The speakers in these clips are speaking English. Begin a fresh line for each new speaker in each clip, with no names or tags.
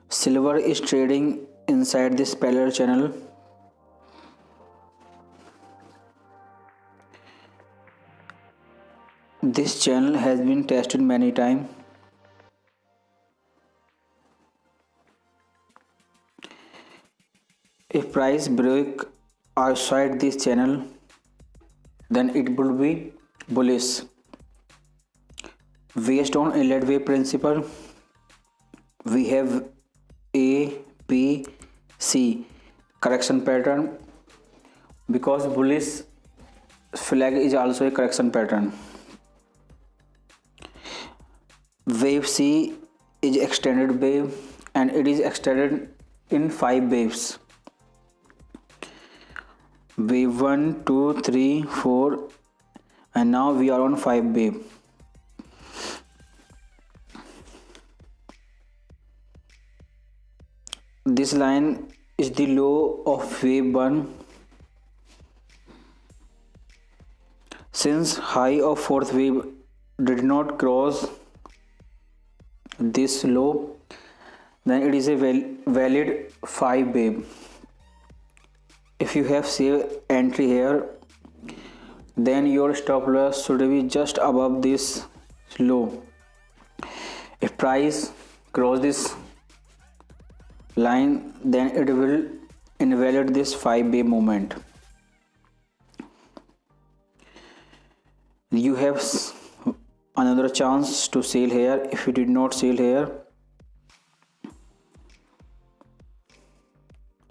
Silver is trading inside this parallel channel. This channel has been tested many times. If price break outside this channel, then it will be bullish. Based on Elliott wave principle, we have A, B, C correction pattern, because bullish flag is also a correction pattern. Wave C is extended wave and it is extended in 5 waves. Wave 1, 2, 3, 4, and now we are on 5 wave. This line is the low of wave 1. Since high of 4th wave did not cross this low, then it is a valid 5 wave. If you have saved entry here, then your stop loss should be just above this low. If price cross this line, then it will invalidate this 5 wave movement. You have another chance to sell here. If you did not sell here,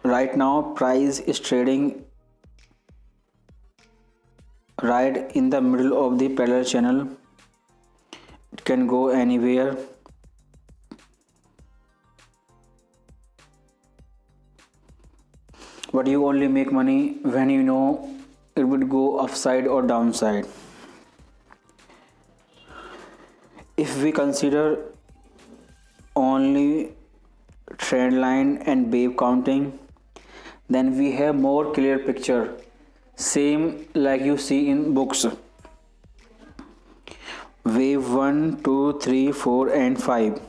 right now price is trading right in the middle of the parallel channel. It can go anywhere. But you only make money when you know it would go upside or downside. If we consider only trend line and wave counting, then we have more clear picture, same like you see in books. Wave 1, 2, 3, 4 and 5.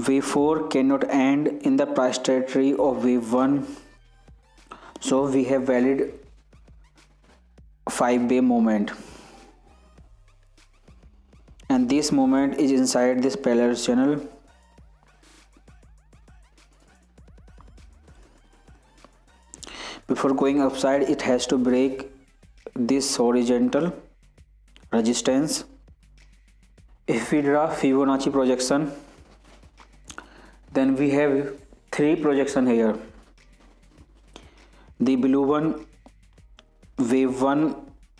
Wave 4 cannot end in the price territory of wave 1, so we have valid 5 wave movement, and this movement is inside this parallel channel. Before going upside, it has to break this horizontal resistance. If we draw Fibonacci projection, then we have 3 projection here. The blue one, wave 1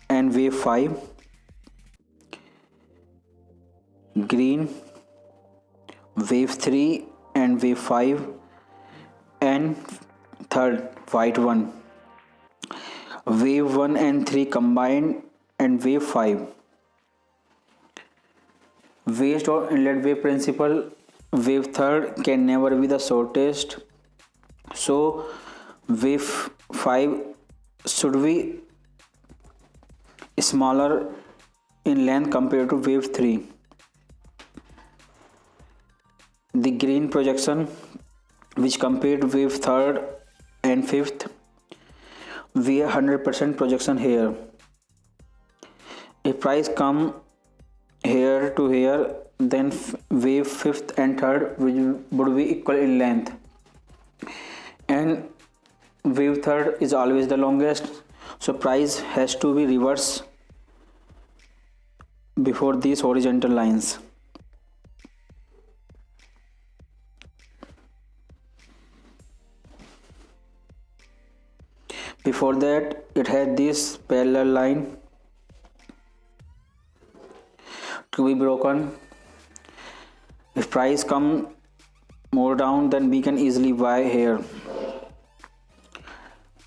and wave 5, green, wave 3 and wave 5, and third white one, wave 1 and 3 combined and wave 5. Based on Elliott wave principle, wave 3rd can never be the shortest, so wave 5 should be smaller in length compared to wave 3. The green projection, which compared wave 3rd and 5th, we have 100% projection here. If price come here to here, then wave 5th and 3rd would be equal in length, and wave 3rd is always the longest, so price has to be reverse before these horizontal lines. Before that, it had this parallel line to be broken. If price come more down, then we can easily buy here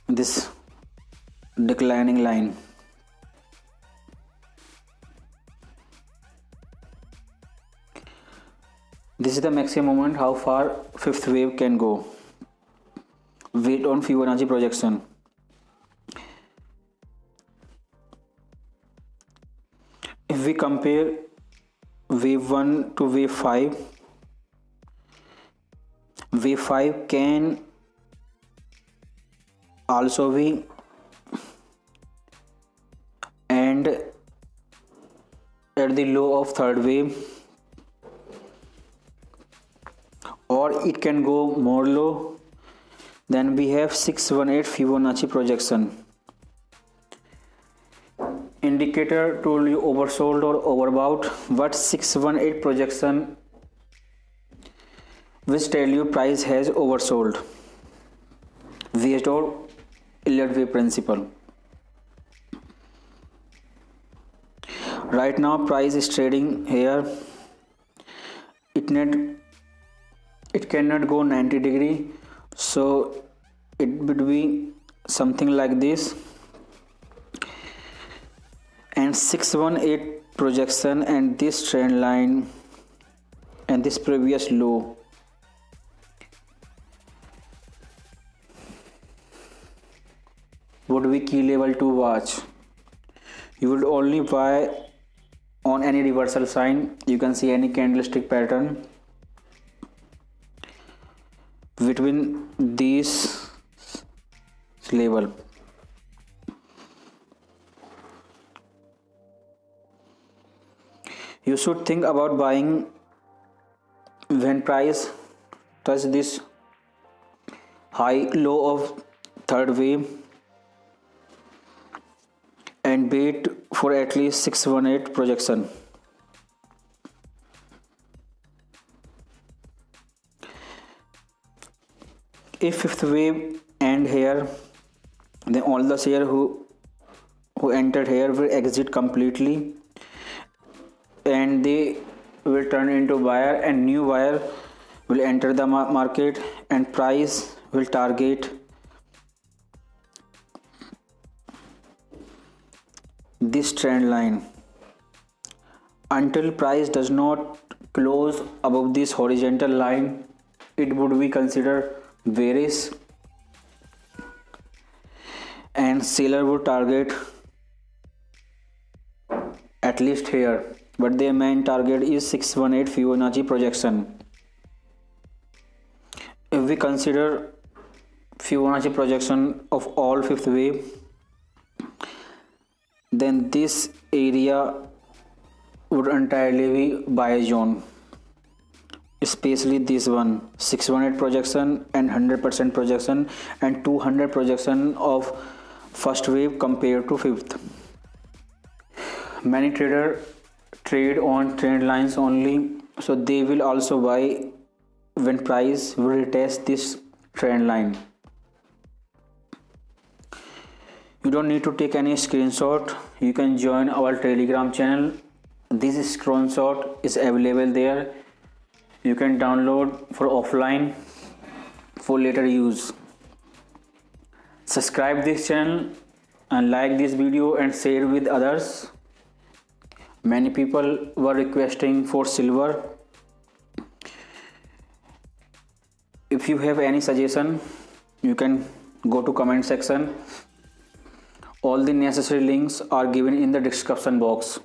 this declining line. This is the maximum moment how far 5th wave can go. Wait on Fibonacci projection. If we compare wave 1 to wave 5, wave 5 can also be and at the low of third wave, or it can go more low. Then we have 618 Fibonacci projection. Indicator told you oversold or overbought, but 618 projection which tell you price has oversold based on Elliott wave principle. Right now price is trading here. It cannot go 90 degree, so it would be something like this, and 618 projection and this trend line and this previous low would be key level to watch. You would only buy on any reversal sign. You can see any candlestick pattern between these level. You should think about buying when price touch this high low of third wave and wait for at least 618 projection. If fifth wave end here, then all the share who entered here will exit completely and they will turn into buyer, and new buyer will enter the market and price will target this trend line. Until price does not close above this horizontal line, it would be considered bearish, and seller would target at least here, but their main target is 618 Fibonacci projection. If we consider Fibonacci projection of all fifth wave, then this area would entirely be buy zone, especially this one 618 projection and 100% projection and 200 projection of first wave compared to fifth. Many traders trade on trend lines only, so they will also buy when price will retest this trend line. You don't need to take any screenshot. You can join our Telegram channel. This screenshot is available there. You can download for offline for later use. Subscribe this channel and like this video and share with others. Many people were requesting for silver. If you have any suggestion, you can go to comment section. All the necessary links are given in the description box.